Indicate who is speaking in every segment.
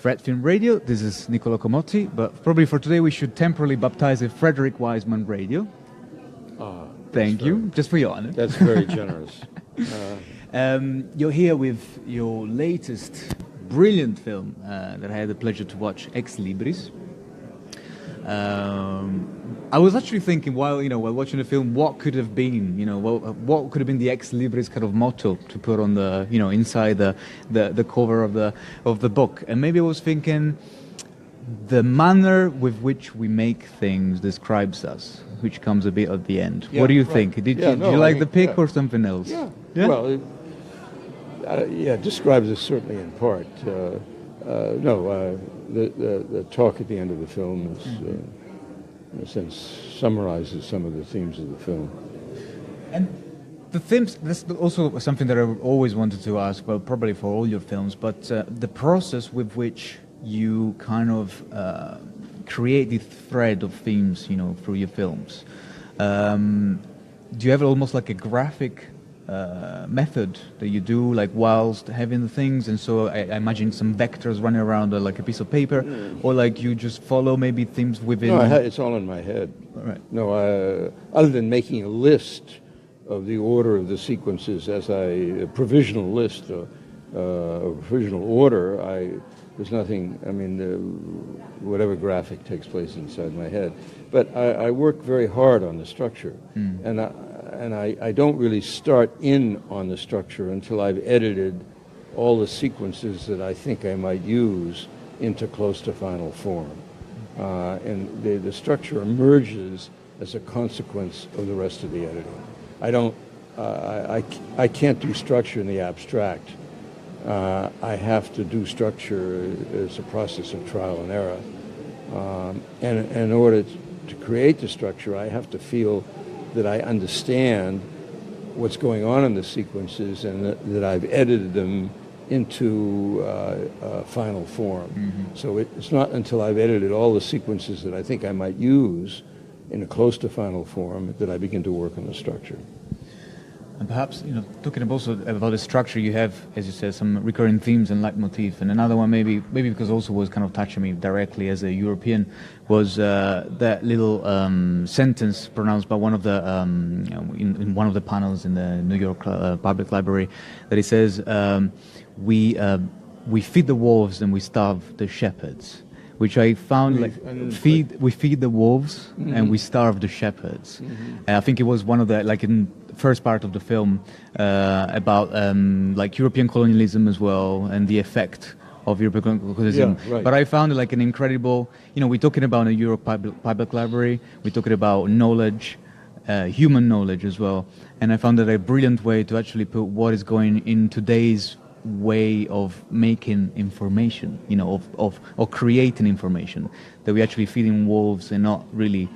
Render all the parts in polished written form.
Speaker 1: Fred Film Radio. This is Nicola Comotti, but probably for today we should temporarily baptize it Frederick Wiseman Radio. Thank you, just for your honor.
Speaker 2: That's very generous.
Speaker 1: You're here with your latest brilliant film that I had the pleasure to watch, Ex Libris. I was actually thinking while watching the film, what could have been, what could have been the Ex Libris kind of motto to put on the, inside the cover of the book. And maybe I was thinking, the manner with which we make things describes us, which comes a bit at the end. Yeah, what do you think? Did you like the pick or something else?
Speaker 2: Yeah. Well, it describes us certainly in part. The talk at the end of the film is, in a sense, summarizes some of the themes of the film.
Speaker 1: And the themes, that's also something that I've always wanted to ask, well, probably for all your films, but the process with which you kind of create the thread of themes, through your films. Do you have almost like a graphic method that you do, like whilst having the things, and so I imagine some vectors running around like a piece of paper, or like you just follow maybe themes within?
Speaker 2: No, it's all in my head.
Speaker 1: All right.
Speaker 2: No, other than making a list of the order of the sequences as a provisional list, a provisional order, there's nothing, whatever graphic takes place inside my head. But I work very hard on the structure, and I don't really start in on the structure until I've edited all the sequences that I think I might use into close to final form. And the structure emerges as a consequence of the rest of the editing. I can't do structure in the abstract. I have to do structure as a process of trial and error. And in order to create the structure, I have to feel that I understand what's going on in the sequences and that I've edited them into final form. So it's not until I've edited all the sequences that I think I might use in a close to final form that I begin to work on the structure.
Speaker 1: And perhaps, talking also about the structure, you have, as you said, some recurring themes and leitmotif. And another one, maybe because also was kind of touching me directly as a European, was that little sentence pronounced by one of the in one of the panels in the New York Public Library, that it says, "We feed the wolves and we starve the shepherds." Which I found we feed the wolves and we starve the shepherds. I think it was one of the, like in the first part of the film, about like European colonialism as well and the effect of European colonialism.
Speaker 2: Yeah, right.
Speaker 1: But I found it like an incredible, we're talking about a Europe Public Library, we're talking about knowledge, human knowledge as well. And I found that a brilliant way to actually put what is going in today's way of making information, of creating information, that we actually feeding wolves and not really,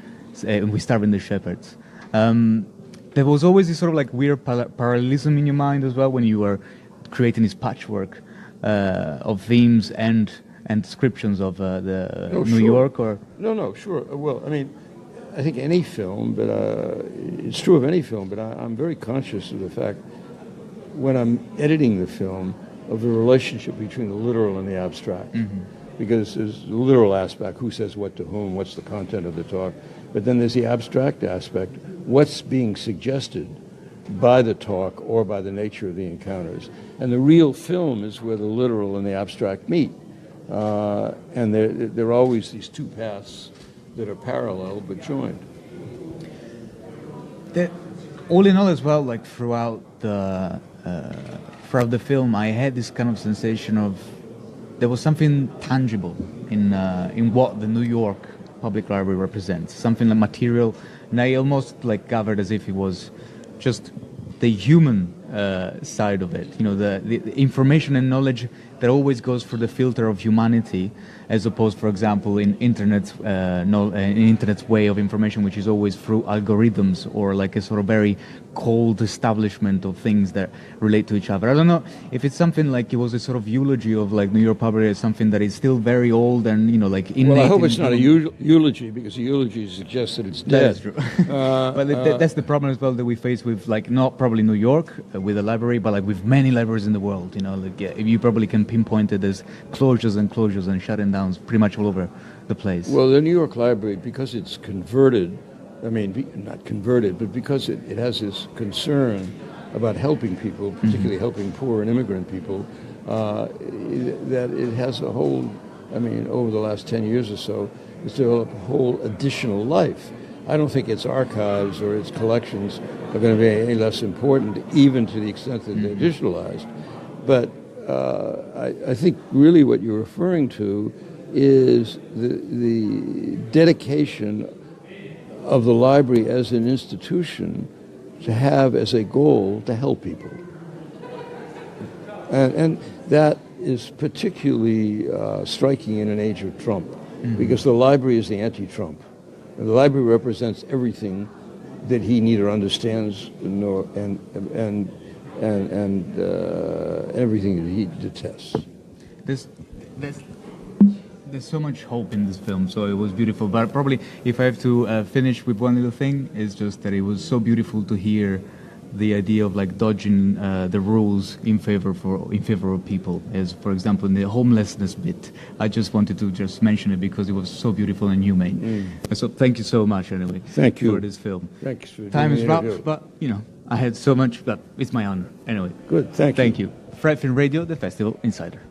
Speaker 1: we starving the shepherds. There was always this sort of like weird parallelism in your mind as well when you were creating this patchwork of themes and descriptions of New York, or?
Speaker 2: No, sure. Well, I think any film, but it's true of any film, but I'm very conscious of the fact when I'm editing the film of the relationship between the literal and the abstract. Because there's the literal aspect, who says what to whom, what's the content of the talk, but then there's the abstract aspect, what's being suggested by the talk or by the nature of the encounters. And the real film is where the literal and the abstract meet. And there are always these two paths that are parallel but joined.
Speaker 1: All in all as well, like throughout the film, I had this kind of sensation of there was something tangible in what the New York Public Library represents, something like material, and I almost like gathered as if it was just the human side of it, the information and knowledge that always goes through the filter of humanity, as opposed, for example, in internet's way of information, which is always through algorithms or like a sort of very cold establishment of things that relate to each other. I don't know if it's something like it was a sort of eulogy of like New York Public, as something that is still very old and like innate.
Speaker 2: Well, I hope it's not a eulogy, because a eulogy suggests that it's dead.
Speaker 1: That is true. But that's the problem as well that we face with, like, not probably New York, with a library, but like with many libraries in the world. You know, like you probably can pinpoint it as closures and shutting downs pretty much all over the place.
Speaker 2: Well, the New York Library, because it's converted, I mean, not converted, but because it has this concern about helping people, particularly helping poor and immigrant people, that it has a whole, I mean, over the last 10 years or so, it's developed a whole additional life. I don't think its archives or its collections are going to be any less important, even to the extent that they're digitalized. But I think really what you're referring to is the dedication of the library as an institution to have as a goal to help people. And that is particularly striking in an age of Trump, because the library is the anti-Trump. And the library represents everything that he neither understands nor and everything that he detests.
Speaker 1: There's so much hope in this film, so it was beautiful. But probably, if I have to finish with one little thing, is just that it was so beautiful to hear the idea of like dodging the rules in favor of people. As for example, in the homelessness bit, I just wanted to just mention it because it was so beautiful and humane. So thank you so much anyway.
Speaker 2: Thank you
Speaker 1: for this film.
Speaker 2: Thanks for
Speaker 1: Time is
Speaker 2: wrapped,
Speaker 1: wrapped, but you know I had so much. But it's my honor anyway.
Speaker 2: Good. Thank you.
Speaker 1: Thank you. Fred Film Radio, the Festival Insider.